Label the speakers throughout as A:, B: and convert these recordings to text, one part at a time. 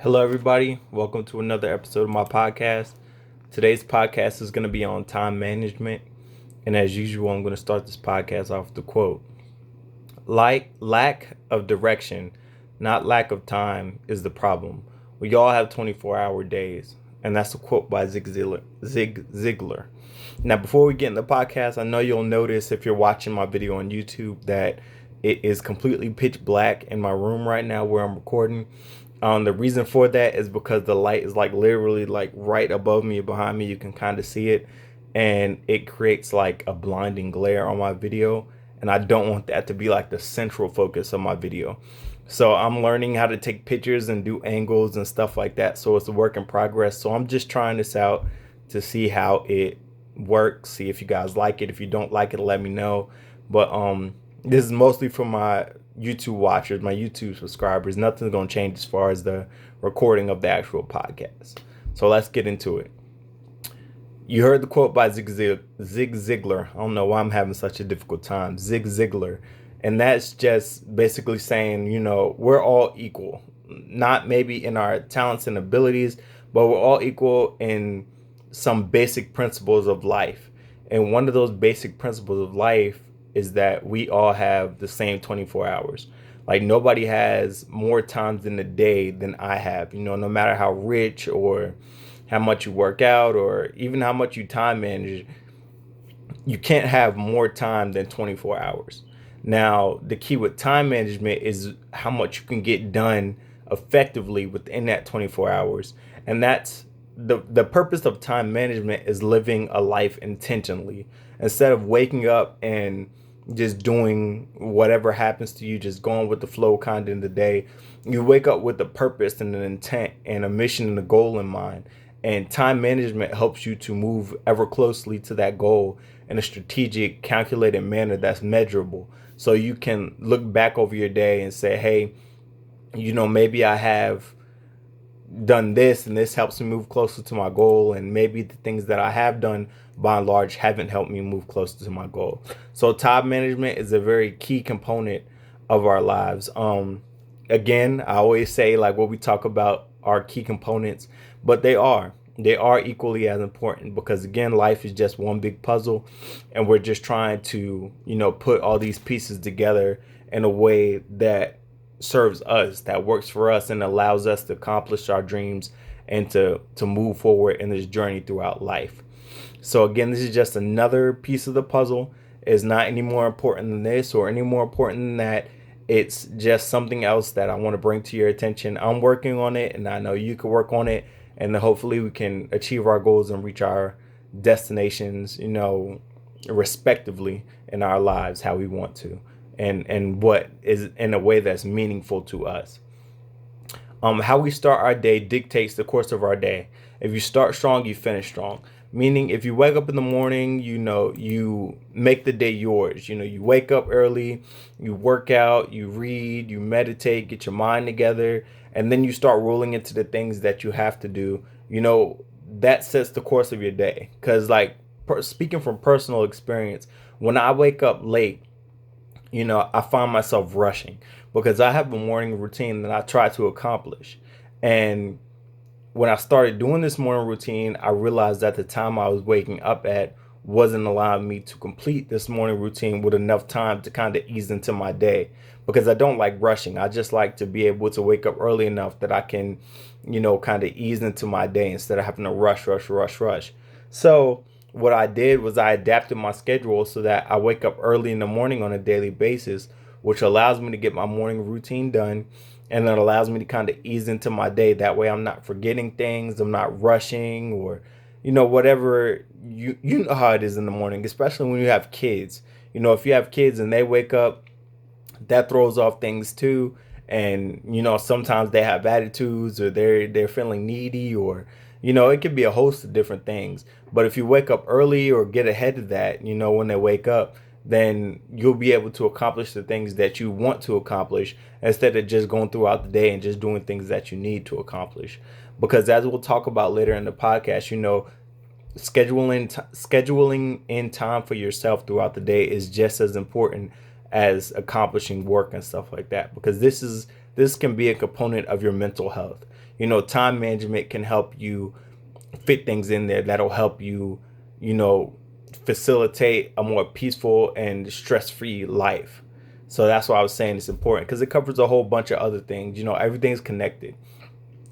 A: Hello, everybody. Welcome to another episode of my podcast. Today's podcast is going to be on time management. And as usual, I'm going to start this podcast off with the quote: like lack of direction, not lack of time, is the problem. We all have 24-hour days. And that's a quote by Zig Ziglar. Now, before we get in the podcast, I know you'll notice if you're watching my video on YouTube that it is completely pitch black in my room right now where I'm recording. The reason for that is because the light is like literally like right above me, behind me. You can kind of see it, and it creates like a blinding glare on my video. And I don't want that to be like the central focus of my video. So I'm learning how to take pictures and do angles and stuff like that. So it's a work in progress. So I'm just trying this out to see how it works. See if you guys like it. If you don't like it, let me know. But this is mostly for my YouTube watchers, my YouTube subscribers. Nothing's going to change as far as the recording of the actual podcast. So let's get into it. You heard the quote by Zig Ziglar. I don't know why I'm having such a difficult time. Zig Ziglar. And that's just basically saying, we're all equal. Not maybe in our talents and abilities, but we're all equal in some basic principles of life. And one of those basic principles of life is that we all have the same 24 hours. Like nobody has more times in the day than I have, no matter how rich or how much you work out or even how much you time manage, you can't have more time than 24 hours. Now, the key with time management is how much you can get done effectively within that 24 hours. And that's the purpose of time management is living a life intentionally instead of waking up and just doing whatever happens to you, just going with the flow kind of in the day. You wake up with a purpose and an intent and a mission and a goal in mind. And time management helps you to move ever closely to that goal in a strategic, calculated manner that's measurable. So you can look back over your day and say, hey, maybe I have done this and this helps me move closer to my goal, and maybe the things that I have done by and large haven't helped me move closer to my goal. So time management is a very key component of our lives. Again, I always say like what we talk about are key components, but they are equally as important, because again, life is just one big puzzle, and we're just trying to put all these pieces together in a way that serves us, that works for us, and allows us to accomplish our dreams and to move forward in this journey throughout life. So again, this is just another piece of the puzzle. It's not any more important than this or any more important than that. It's just something else that I want to bring to your attention. I'm working on it, and I know you can work on it, and then hopefully we can achieve our goals and reach our destinations, respectively in our lives, how we want to, and what is in a way that's meaningful to us. How we start our day dictates the course of our day. If you start strong, you finish strong. Meaning, if you wake up in the morning, you make the day yours. You wake up early, you work out, you read, you meditate, get your mind together, and then you start rolling into the things that you have to do. That sets the course of your day. Because, speaking from personal experience, when I wake up late, I find myself rushing because I have a morning routine that I try to accomplish. And when I started doing this morning routine, I realized that the time I was waking up at wasn't allowing me to complete this morning routine with enough time to kind of ease into my day, because I don't like rushing. I just like to be able to wake up early enough that I can, kind of ease into my day instead of having to rush. So what I did was I adapted my schedule so that I wake up early in the morning on a daily basis, which allows me to get my morning routine done, and it allows me to kind of ease into my day. That way I'm not forgetting things, I'm not rushing, or whatever. You know how it is in the morning, especially when you have kids. If you have kids and they wake up, that throws off things too. And sometimes they have attitudes, or they're feeling needy, or it could be a host of different things. But if you wake up early or get ahead of that, when they wake up, then you'll be able to accomplish the things that you want to accomplish instead of just going throughout the day and just doing things that you need to accomplish. Because as we'll talk about later in the podcast, scheduling in time for yourself throughout the day is just as important as accomplishing work and stuff like that, because this is this can be a component of your mental health. Time management can help you fit things in there that'll help you, you know, facilitate a more peaceful and stress-free life. So that's why I was saying it's important, because it covers a whole bunch of other things. Everything's connected.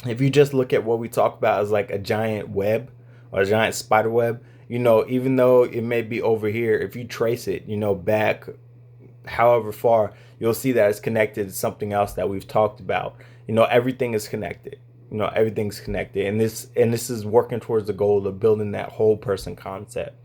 A: If you just look at what we talk about as like a giant web or a giant spider web, even though it may be over here, if you trace it, back however far, you'll see that it's connected to something else that we've talked about. Everything is connected. Everything's connected, and this is working towards the goal of building that whole person concept.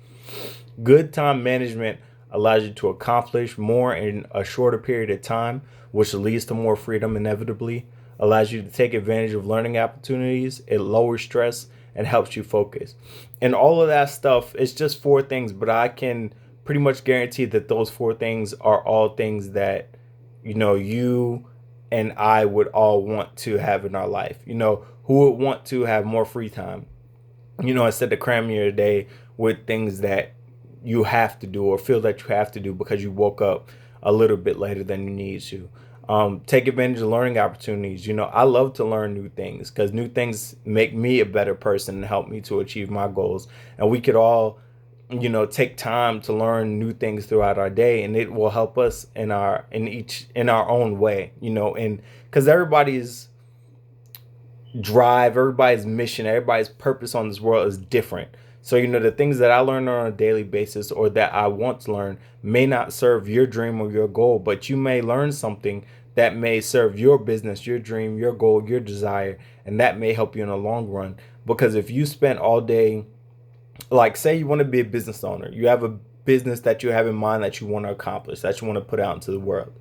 A: Good time management allows you to accomplish more in a shorter period of time, which leads to more freedom inevitably, allows you to take advantage of learning opportunities, it lowers stress, and helps you focus. And all of that stuff is just 4 things, but I can pretty much guarantee that those 4 things are all things that, you and I would all want to have in our life. Who would want to have more free time, instead of cramming your day with things that you have to do or feel that you have to do because you woke up a little bit later than you need to. Take advantage of learning opportunities. I love to learn new things because new things make me a better person and help me to achieve my goals. And we could all, take time to learn new things throughout our day, and it will help us in our own way, and because everybody's drive, everybody's mission, everybody's purpose on this world is different. So, the things that I learn on a daily basis or that I want to learn may not serve your dream or your goal, but you may learn something that may serve your business, your dream, your goal, your desire, and that may help you in the long run. Because if you spend all day, like say you want to be a business owner, you have a business that you have in mind that you want to accomplish, that you want to put out into the world.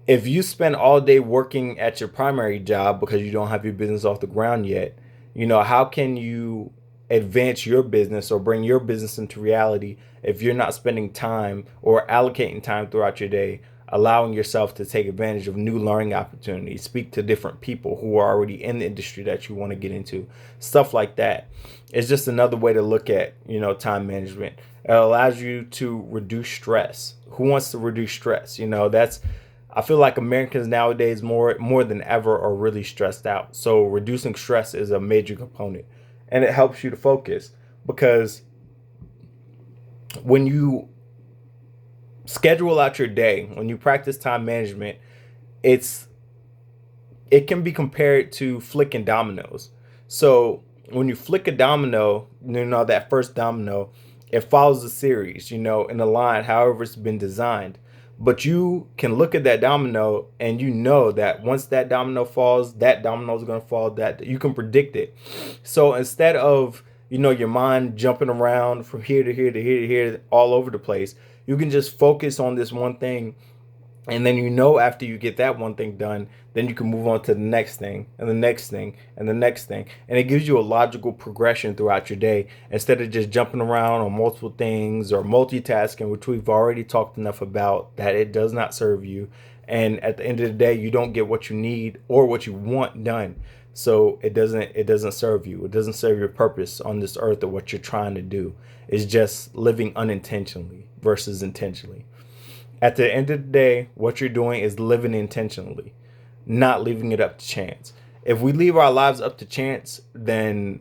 A: If you spend all day working at your primary job because you don't have your business off the ground yet, how can you advance your business or bring your business into reality if you're not spending time or allocating time throughout your day, allowing yourself to take advantage of new learning opportunities, speak to different people who are already in the industry that you want to get into, stuff like that. It's just another way to look at, time management. It allows you to reduce stress. Who wants to reduce stress? I feel like Americans nowadays more than ever are really stressed out. So reducing stress is a major component, and it helps you to focus, because when you schedule out your day, when you practice time management, it can be compared to flicking dominoes. So when you flick a domino, that first domino, it follows a series, in a line, however it's been designed. But you can look at that domino and that once that domino falls, that domino is going to fall, that you can predict it. So instead of, your mind jumping around from here to here to here to here all over the place, you can just focus on this one thing. And then, after you get that one thing done, then you can move on to the next thing and the next thing and the next thing. And it gives you a logical progression throughout your day instead of just jumping around on multiple things or multitasking, which we've already talked enough about, that it does not serve you. And at the end of the day, you don't get what you need or what you want done. So it doesn't serve you. It doesn't serve your purpose on this earth or what you're trying to do. It's just living unintentionally versus intentionally. At the end of the day, what you're doing is living intentionally, not leaving it up to chance. If we leave our lives up to chance, then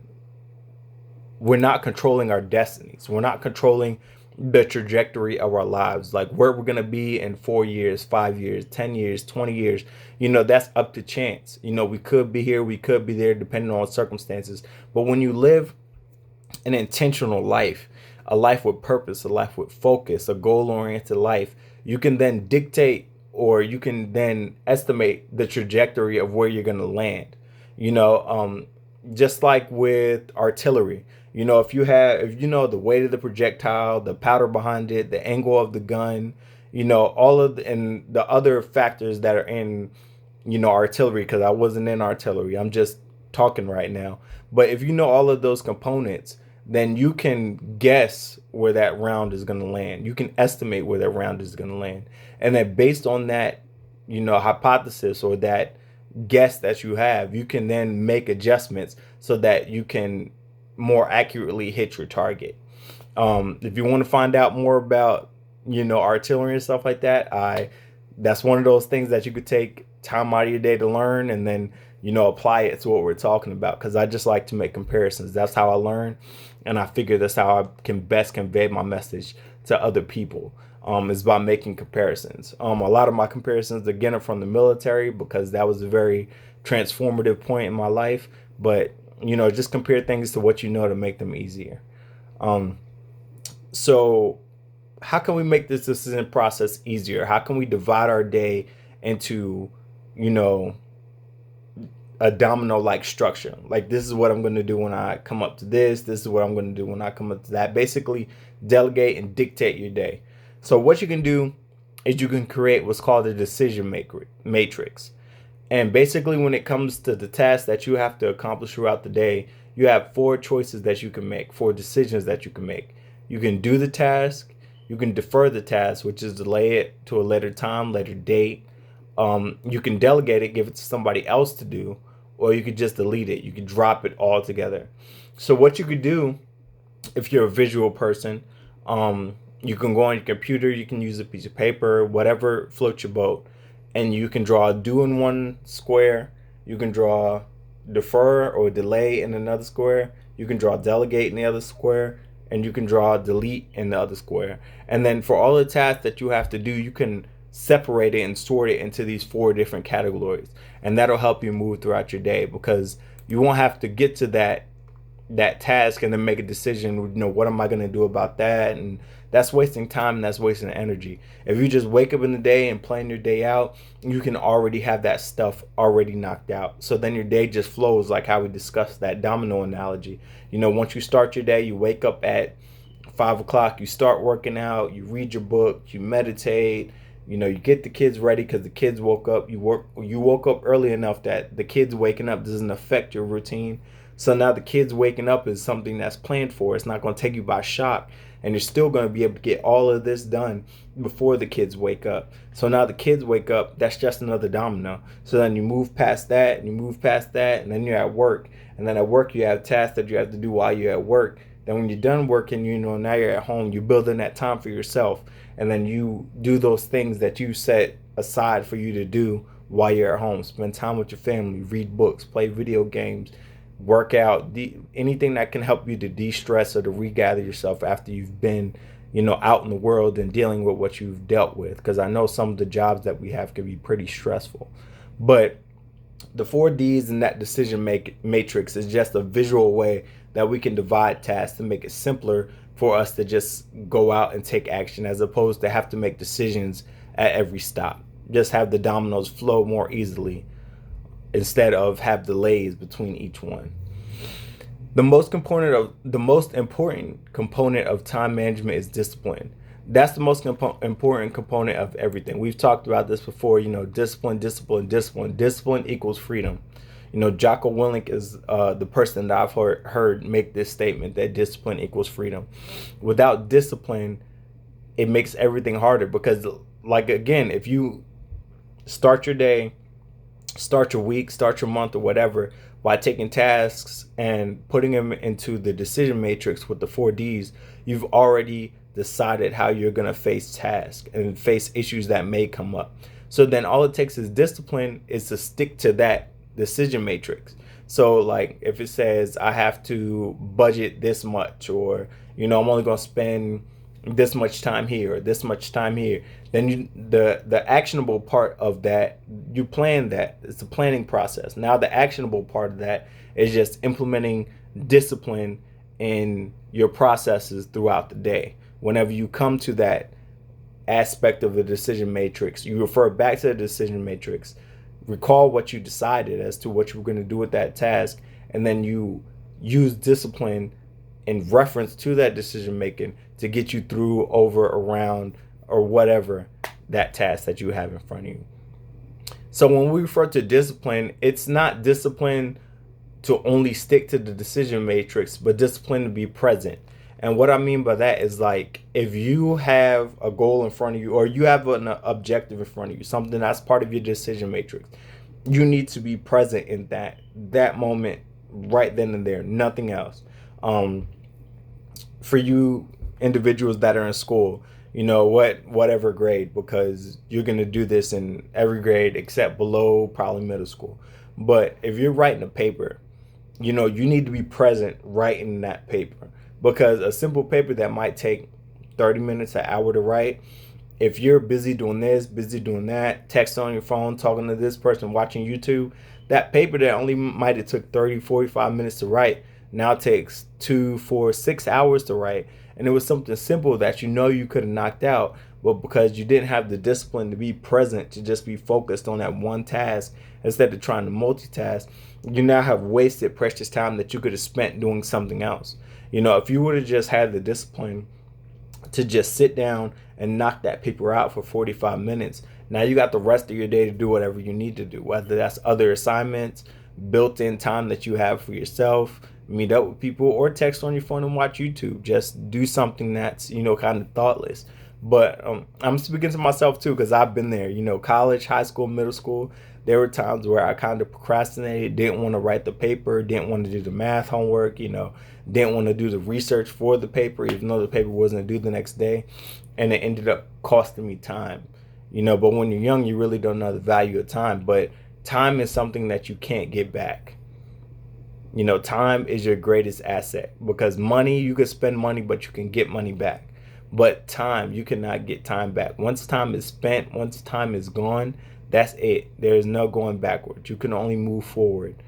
A: we're not controlling our destinies. We're not controlling the trajectory of our lives, like where we're going to be in 4 years, 5 years, 10 years, 20 years. That's up to chance. We could be here, we could be there, depending on circumstances. But when you live an intentional life, a life with purpose, a life with focus, a goal-oriented life, you can then dictate, or you can then estimate the trajectory of where you're going to land. Just like with artillery, if you know the weight of the projectile, the powder behind it, the angle of the gun, all of and the other factors that are in, artillery, because I wasn't in artillery, I'm just talking right now. But if you know all of those components, then you can guess where that round is going to land. You can estimate where that round is going to land. And then based on that, hypothesis or that guess that you have, you can then make adjustments so that you can more accurately hit your target. If you want to find out more about, artillery and stuff like that, that's one of those things that you could take time out of your day to learn, and then apply it to what we're talking about, because I just like to make comparisons. That's how I learn, and I figure that's how I can best convey my message to other people, is by making comparisons. A lot of my comparisons, again, are from the military, because that was a very transformative point in my life. But just compare things to what to make them easier. So how can we make this decision process easier? How can we divide our day into, you know, a domino like structure? Like, this is what I'm going to do when I come up to this. This is what I'm going to do when I come up to that. Basically, delegate and dictate your day. So what you can do is you can create what's called a decision matrix. And basically, when it comes to the tasks that you have to accomplish throughout the day, you have 4 choices that you can make, 4 decisions that you can make. You can do the task, you can defer the task, which is delay it to a later time, later date. You can delegate it, give it to somebody else to do, or you could just delete it. You could drop it all together. So what you could do, if you're a visual person, you can go on your computer, you can use a piece of paper, whatever floats your boat, and you can draw do in one square, you can draw defer or delay in another square, you can draw delegate in the other square, and you can draw delete in the other square. And then for all the tasks that you have to do, you can separate it and sort it into these 4 different categories. And that'll help you move throughout your day, because you won't have to get to that task and then make a decision, what am I going to do about that? And that's wasting time, and that's wasting energy. If you just wake up in the day and plan your day out, you can already have that stuff already knocked out. So then your day just flows, like how we discussed that domino analogy. Once you start your day, you wake up at 5 o'clock, you start working out, you read your book, you meditate, you get the kids ready because the kids woke up. You woke up early enough that the kids waking up doesn't affect your routine. So now the kids waking up is something that's planned for. It's not going to take you by shock. And you're still going to be able to get all of this done before the kids wake up. So now the kids wake up, that's just another domino. So then you move past that, and you move past that, and then you're at work. And then at work, you have tasks that you have to do while you're at work. Then when you're done working, now you're at home, you're building that time for yourself. And then you do those things that you set aside for you to do while you're at home. Spend time with your family, read books, play video games, work out, anything that can help you to de-stress or to regather yourself after you've been, out in the world and dealing with what you've dealt with. Because I know some of the jobs that we have can be pretty stressful. But the 4 Ds in that decision matrix is just a visual way that we can divide tasks to make it simpler for us to just go out and take action, as opposed to have to make decisions at every stop. Just have the dominoes flow more easily, instead of have delays between each one. The most important component of time management is discipline. That's the most important component of everything. We've talked about this before. Discipline. Discipline equals freedom. Jocko Willink is the person that I've heard make this statement, that discipline equals freedom. Without discipline, it makes everything harder, because, like, again, if you start your day, start your week, start your month, or whatever, by taking tasks and putting them into the decision matrix with the 4 Ds, you've already decided how you're going to face tasks and face issues that may come up. So then all it takes is discipline, is to stick to that decision matrix. So, like, if it says I have to budget this much, or I'm only going to spend this much time here or this much time here, then the actionable part of that, you plan that. It's a planning process. Now the actionable part of that is just implementing discipline in your processes throughout the day. Whenever you come to that aspect of the decision matrix, you refer back to the decision matrix, recall what you decided as to what you were going to do with that task, and then you use discipline in reference to that decision making to get you through, over, around, or whatever that task that you have in front of you. So when we refer to discipline, it's not discipline to only stick to the decision matrix, but discipline to be present. And what I mean by that is, like, if you have a goal in front of you, or you have an objective in front of you, something that's part of your decision matrix, you need to be present in that moment, right then and there, nothing else. For you individuals that are in school, whatever grade, because you're going to do this in every grade except below probably middle school. But if you're writing a paper, you need to be present writing that paper, because a simple paper that might take 30 minutes, an hour to write, if you're busy doing this, busy doing that, text on your phone, talking to this person, watching YouTube, that paper that only might have took 30, 45 minutes to write now takes 2, 4, 6 hours to write. And it was something simple that you could have knocked out, but because you didn't have the discipline to be present, to just be focused on that one task instead of trying to multitask, you now have wasted precious time that you could have spent doing something else. If you would have just had the discipline to just sit down and knock that paper out for 45 minutes, now you got the rest of your day to do whatever you need to do, whether that's other assignments, built-in time that you have for yourself, meet up with people, or text on your phone and watch YouTube. Just do something that's, kind of thoughtless. But I'm speaking to myself too, because I've been there. College, high school, middle school, there were times where I kind of procrastinated, didn't want to write the paper, didn't want to do the math homework, didn't want to do the research for the paper, even though the paper wasn't due the next day. And it ended up costing me time. But when you're young, you really don't know the value of time. But time is something that you can't get back. Time is your greatest asset, because money, you can spend money, but you can get money back. But time, you cannot get time back. Once time is spent, once time is gone, that's it. There's no going backwards. You can only move forward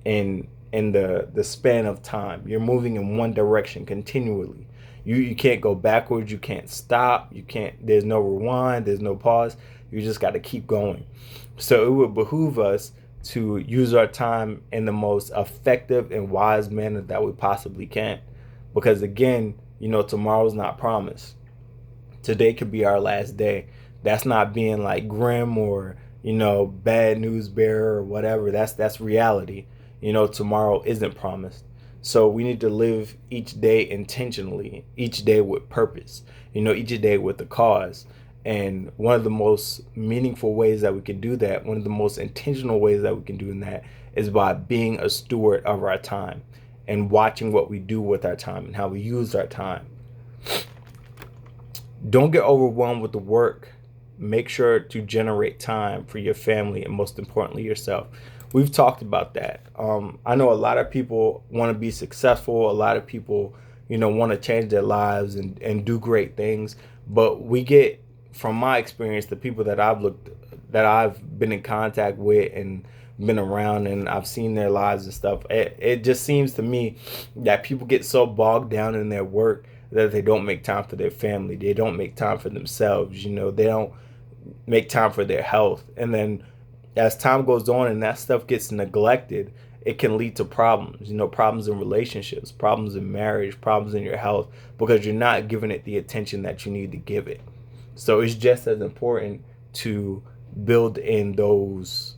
A: in the span of time. You're moving in one direction continually. You can't go backwards. You can't stop. There's no rewind. There's no pause. You just got to keep going. So it would behoove us to use our time in the most effective and wise manner that we possibly can. Because again, tomorrow's not promised. Today could be our last day. That's not being like grim or, bad news bearer or whatever. That's reality. Tomorrow isn't promised. So we need to live each day intentionally, each day with purpose, each day with a cause. And one of the most meaningful ways that we can do that, one of the most intentional ways that we can do that, is by being a steward of our time and watching what we do with our time and how we use our time. Don't get overwhelmed with the work. Make sure to generate time for your family and, most importantly, yourself. We've talked about that. I know a lot of people want to be successful. A lot of people, want to change their lives and do great things. But we get, from my experience, the people that I've been in contact with and been around, and I've seen their lives and stuff, it just seems to me that people get so bogged down in their work that they don't make time for their family. They don't make time for themselves. They don't make time for their health. And then as time goes on and that stuff gets neglected, it can lead to problems, problems in relationships, problems in marriage, problems in your health, because you're not giving it the attention that you need to give it. So it's just as important to build in those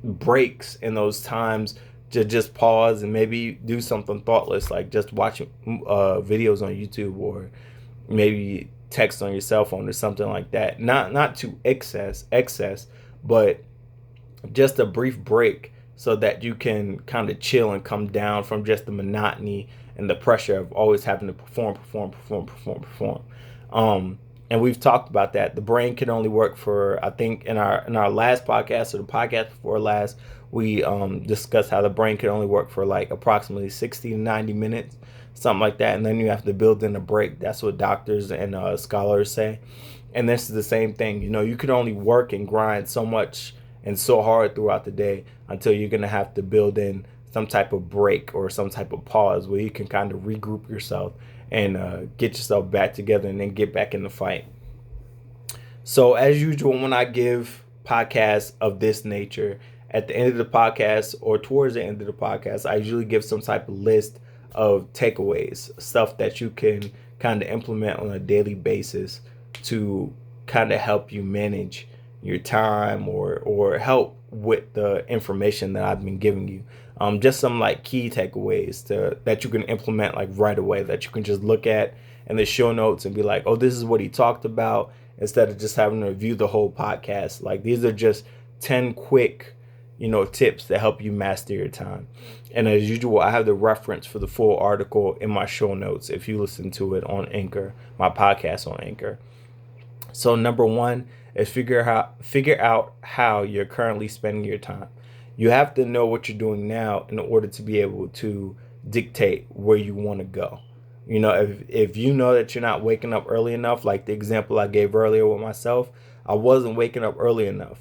A: breaks and those times to just pause and maybe do something thoughtless, like just watching videos on YouTube, or maybe text on your cell phone or something like that. Not to excess, but just a brief break so that you can kind of chill and come down from just the monotony and the pressure of always having to perform. And we've talked about that. The brain can only work for, I think in our last podcast, or the podcast before last, we discussed how the brain can only work for like approximately 60 to 90 minutes, something like that. And then you have to build in a break. That's what doctors and scholars say. And this is the same thing. You can only work and grind so much and so hard throughout the day until you're going to have to build in some type of break or some type of pause where you can kind of regroup yourself and get yourself back together and then get back in the fight. So as usual, when I give podcasts of this nature, at the end of the podcast or towards the end of the podcast, I usually give some type of list of takeaways, stuff that you can kind of implement on a daily basis to kind of help you manage your time or help with the information that I've been giving you. Just some like key takeaways that you can implement like right away, that you can just look at in the show notes and be like, oh, this is what he talked about, instead of just having to review the whole podcast. Like, these are just 10 quick, tips that help you master your time. And as usual, I have the reference for the full article in my show notes if you listen to it on Anchor, my podcast on Anchor. So number one is figure out how you're currently spending your time. You have to know what you're doing now in order to be able to dictate where you want to go. If you know that you're not waking up early enough, like the example I gave earlier with myself, I wasn't waking up early enough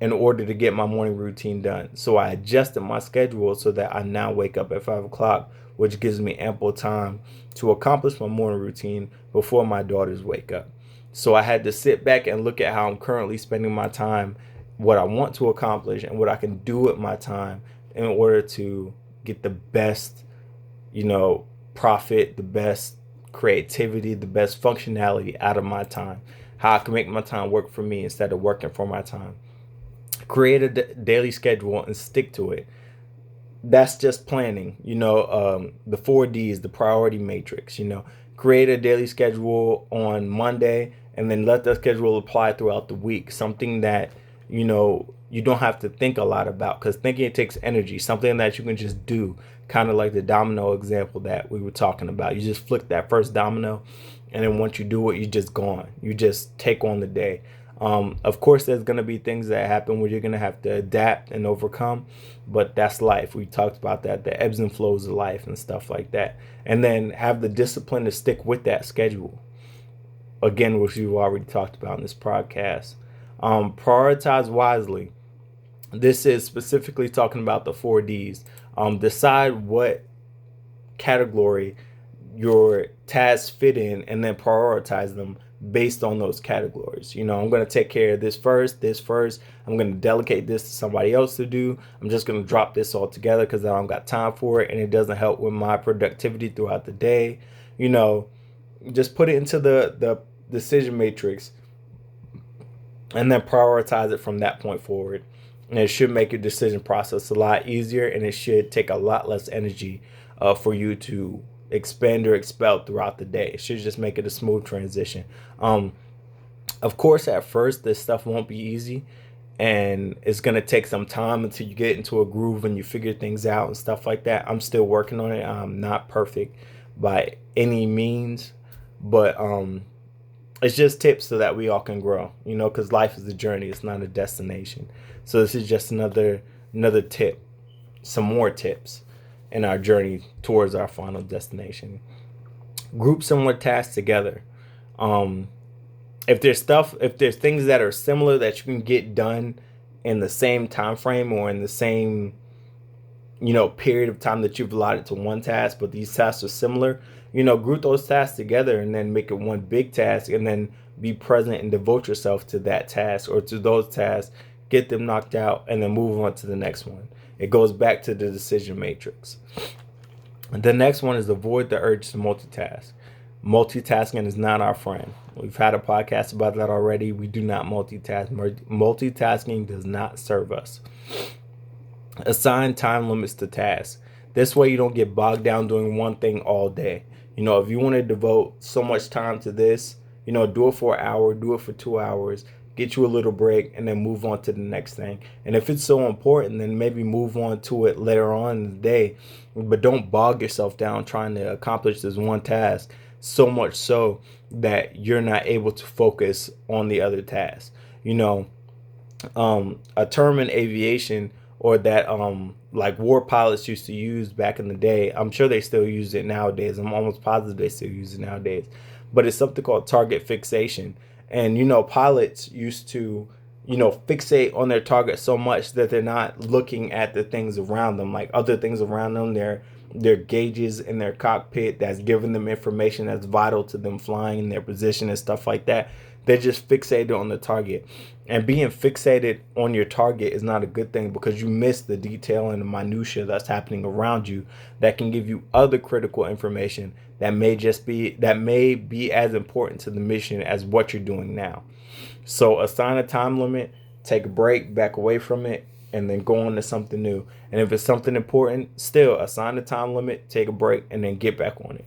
A: in order to get my morning routine done. So I adjusted my schedule so that I now wake up at 5 o'clock, which gives me ample time to accomplish my morning routine before my daughters wake up. So I had to sit back and look at how I'm currently spending my time, what I want to accomplish, and what I can do with my time in order to get the best, profit, the best creativity, the best functionality out of my time. How I can make my time work for me instead of working for my time. Create a daily schedule and stick to it. That's just planning, the 4Ds, the priority matrix, create a daily schedule on Monday and then let that schedule apply throughout the week. Something that, you don't have to think a lot about, because thinking it takes energy, something that you can just do, kind of like the domino example that we were talking about. You just flick that first domino, and then once you do it, you're just gone. You just take on the day. Of course, there's going to be things that happen where you're going to have to adapt and overcome, but that's life. We talked about that, the ebbs and flows of life and stuff like that. And then have the discipline to stick with that schedule. Again, which we've already talked about in this podcast. Prioritize wisely. This is specifically talking about the 4Ds. Decide what category your tasks fit in and then prioritize them based on those categories. I'm going to take care of this first. I'm going to delegate this to somebody else to do. I'm just going to drop this all together because I don't got time for it, and it doesn't help with my productivity throughout the day. Just put it into the decision matrix and then prioritize it from that point forward. And it should make your decision process a lot easier, and it should take a lot less energy for you to expend or expel throughout the day. It should just make it a smooth transition. Of course, at first, this stuff won't be easy, and it's going to take some time until you get into a groove and you figure things out and stuff like that. I'm still working on it. I'm not perfect by any means, but it's just tips so that we all can grow, because life is a journey. It's not a destination. So this is just another tip, some more tips in our journey towards our final destination. Group similar tasks together. If there's things that are similar that you can get done in the same time frame or in the same, period of time that you've allotted to one task, but these tasks are similar, group those tasks together and then make it one big task, and then be present and devote yourself to that task or to those tasks, get them knocked out, and then move on to the next one. It goes back to the decision matrix. The next one is avoid the urge to multitask. Multitasking is not our friend. We've had a podcast about that already. We do not multitask. Multitasking does not serve us. Assign time limits to tasks. This way you don't get bogged down doing one thing all day. If you want to devote so much time to this, do it for an hour, do it for 2 hours, get you a little break, and then move on to the next thing. And if it's so important, then maybe move on to it later on in the day. But don't bog yourself down trying to accomplish this one task, so much so that you're not able to focus on the other tasks. A term in aviation, or that like war pilots used to use back in the day, I'm sure they still use it nowadays. I'm almost positive they still use it nowadays. But it's something called target fixation. And, pilots used to, fixate on their target so much that they're not looking at the things around them, like other things around them, their gauges in their cockpit that's giving them information that's vital to them flying in their position and stuff like that. They're just fixated on the target. And being fixated on your target is not a good thing, because you miss the detail and the minutia that's happening around you that can give you other critical information that may be as important to the mission as what you're doing now. So assign a time limit, take a break, back away from it, and then go on to something new. And if it's something important, still assign a time limit, take a break, and then get back on it.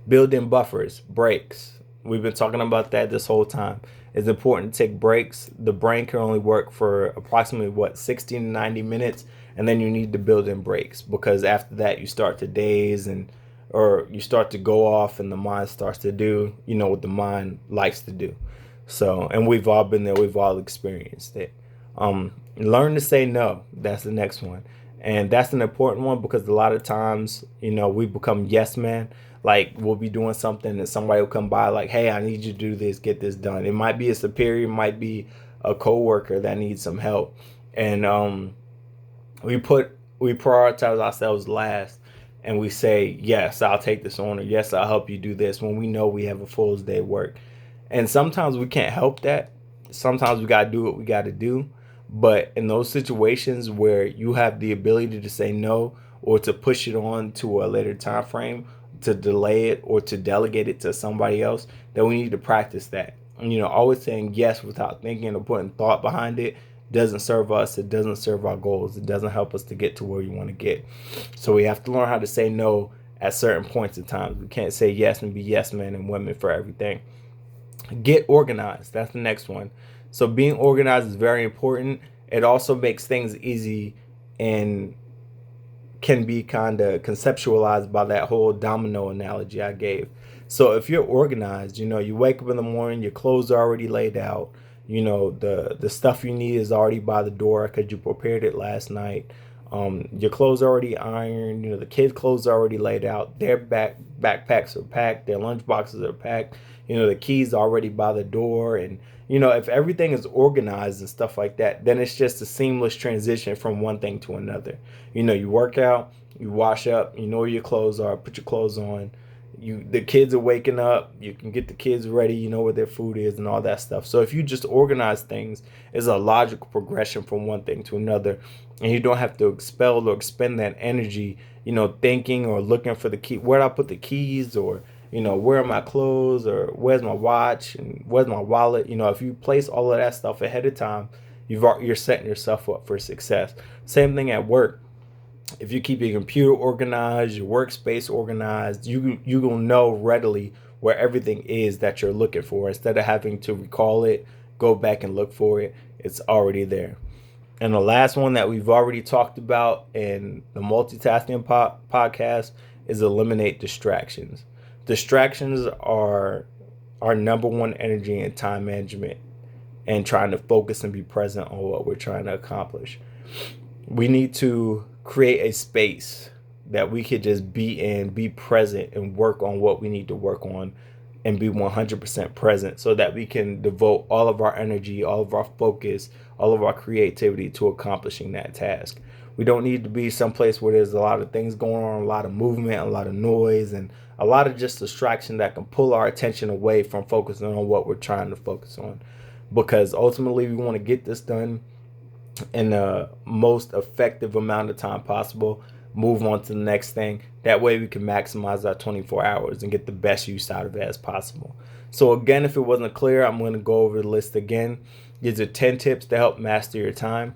A: Build in buffers, breaks. We've been talking about that this whole time. It's important to take breaks. The brain can only work for approximately 60 to 90 minutes, and then you need to build in breaks, because after that you start to daze or you start to go off, and the mind starts to do, what the mind likes to do. So, and we've all been there, we've all experienced it. Learn to say no. That's the next one. And that's an important one, because a lot of times, we become yes men. Like, we'll be doing something and somebody will come by like, hey, I need you to do this, get this done. It might be a superior, it might be a coworker that needs some help. And we prioritize ourselves last, and we say, yes, I'll take this on, or yes, I'll help you do this, when we know we have a full day of work. And sometimes we can't help that. Sometimes we got to do what we got to do. But in those situations where you have the ability to say no, or to push it on to a later time frame, to delay it, or to delegate it to somebody else, then we need to practice that. Always saying yes without thinking or putting thought behind it doesn't serve us. It doesn't serve our goals. It doesn't help us to get to where you want to get. So we have to learn how to say no at certain points in time. We can't say yes and be yes men and women for everything. Get organized. That's the next one. So being organized is very important. It also makes things easy and can be kind of conceptualized by that whole domino analogy I gave. So if you're organized, you wake up in the morning, your clothes are already laid out, the stuff you need is already by the door because you prepared it last night. Your clothes are already ironed, the kids' clothes are already laid out, their backpacks are packed, their lunch boxes are packed, the keys are already by the door. And if everything is organized and stuff like that, then it's just a seamless transition from one thing to another. You work out, you wash up, you know where your clothes are, put your clothes on. The kids are waking up, you can get the kids ready, you know where their food is and all that stuff. So if you just organize things, it's a logical progression from one thing to another, and you don't have to expel or expend that energy, thinking or looking for the key. Where do I put the keys? Or where are my clothes, or where's my watch, and where's my wallet? If you place all of that stuff ahead of time, you're setting yourself up for success. Same thing at work. If you keep your computer organized, your workspace organized, you will know readily where everything is that you're looking for. Instead of having to recall it, go back and look for it, it's already there. And the last one that we've already talked about in the multitasking podcast is eliminate distractions. Distractions are our number one energy in time management and trying to focus and be present on what we're trying to accomplish. We need to create a space that we could just be in, be present, and work on what we need to work on, and be 100% present, so that we can devote all of our energy, all of our focus, all of our creativity to accomplishing that task. We don't need to be someplace where there's a lot of things going on, a lot of movement, a lot of noise, and a lot of just distraction that can pull our attention away from focusing on what we're trying to focus on. Because ultimately we want to get this done in the most effective amount of time possible, move on to the next thing. That way we can maximize our 24 hours and get the best use out of it as possible. So again, if it wasn't clear, I'm going to go over the list again. These are 10 tips to help master your time.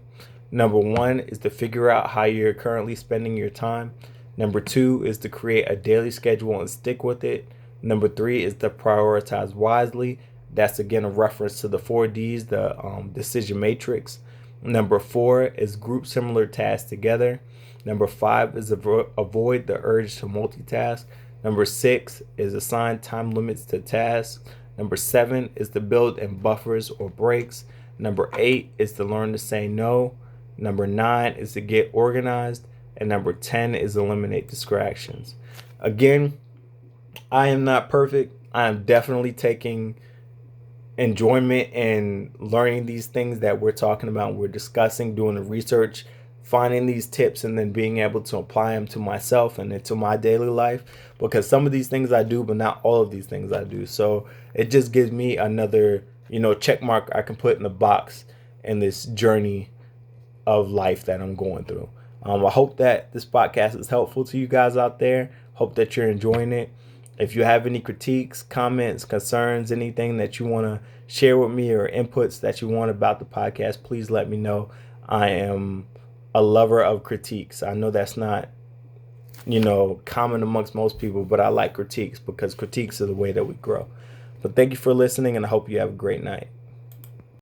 A: Number 1 is to figure out how you're currently spending your time. Number 2 is to create a daily schedule and stick with it. Number 3 is to prioritize wisely. That's again a reference to the 4 Ds, the decision matrix. Number 4 is group similar tasks together. Number 5 is avoid the urge to multitask. Number 6 is assign time limits to tasks. Number 7 is to build in buffers or breaks. Number 8 is to learn to say no. Number 9 is to get organized. And number 10 is eliminate distractions. Again, I am not perfect. I am definitely taking enjoyment in learning these things that we're talking about, we're discussing, doing the research, finding these tips, and then being able to apply them to myself and into my daily life. Because some of these things I do, but not all of these things I do. So it just gives me another, check mark I can put in the box in this journey of life that I'm going through. I hope that this podcast is helpful to you guys out there. Hope that you're enjoying it. If you have any critiques, comments, concerns, anything that you want to share with me, or inputs that you want about the podcast, please let me know. I am a lover of critiques. I know that's not, common amongst most people, but I like critiques because critiques are the way that we grow. But thank you for listening, and I hope you have a great night.